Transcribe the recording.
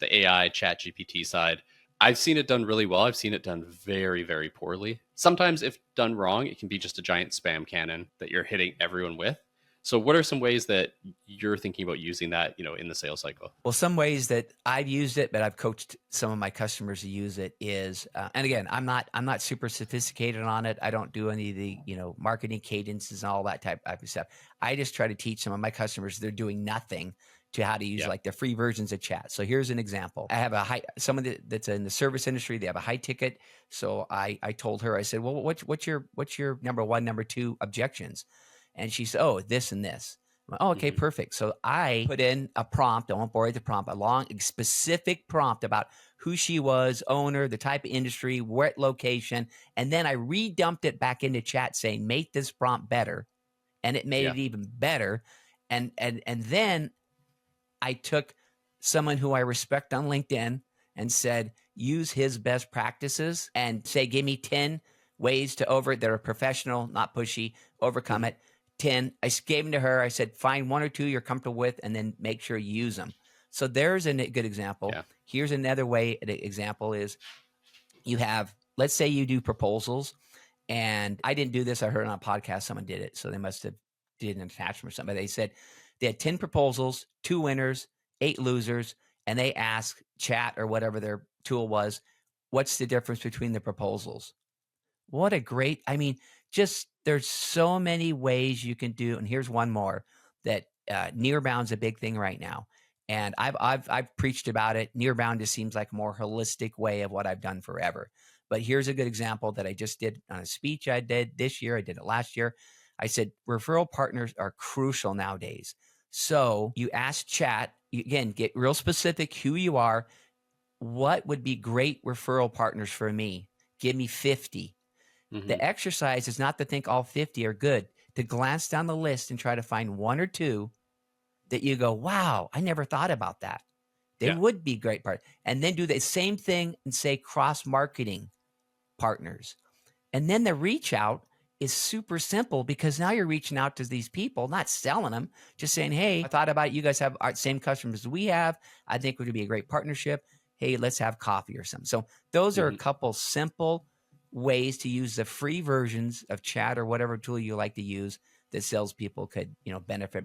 the AI ChatGPT side. I've seen it done really well. I've seen it done very, very poorly. Sometimes if done wrong, it can be just a giant spam cannon that you're hitting everyone with. So what are some ways that you're thinking about using that, in the sales cycle? Well, some ways that I've used it, but I've coached some of my customers to use it is, and again, I'm not super sophisticated on it. I don't do any of the, marketing cadences and all that type of stuff. I just try to teach some of my customers, they're doing nothing, to how to use like the free versions of chat. So here's an example. I have someone that's in the service industry. They have a high ticket. So I told her, I said, well, what's your number one, number two objections? And she said, oh, this and this. I'm like, oh, okay, perfect. So I put in a prompt. I won't bore you with the prompt, a specific prompt about who she was, owner, the type of industry, what location. And then I redumped it back into chat saying, make this prompt better. And it made it even better. And then I took someone who I respect on LinkedIn and said, use his best practices and say, give me 10 ways to that are professional, not pushy, overcome it. 10. I gave them to her. I said, find one or two you're comfortable with and then make sure you use them. So there's a good example. Yeah. Here's another way. An example is you have, let's say you do proposals, and I didn't do this. I heard on a podcast, someone did it. So they must have did an attachment or something. They said they had 10 proposals, 2 winners, 8 losers. And they asked chat or whatever their tool was, what's the difference between the proposals? What a great, there's so many ways you can do. And here's one more that nearbound's a big thing right now. And I've preached about it. Nearbound just seems like a more holistic way of what I've done forever. But here's a good example that I just did on a speech I did this year. I did it last year. I said, referral partners are crucial nowadays. So you ask chat, again, get real specific who you are. What would be great referral partners for me? Give me 50. The exercise is not to think all 50 are good, to glance down the list and try to find 1 or 2 that you go, wow, I never thought about that. They would be great partners. And then do the same thing and say cross-marketing partners. And then the reach out is super simple because now you're reaching out to these people, not selling them, just saying, hey, I thought about it. You guys have our same customers as we have. I think it would be a great partnership. Hey, let's have coffee or something. So those are a couple simple ways to use the free versions of chat or whatever tool you like to use that salespeople could, benefit.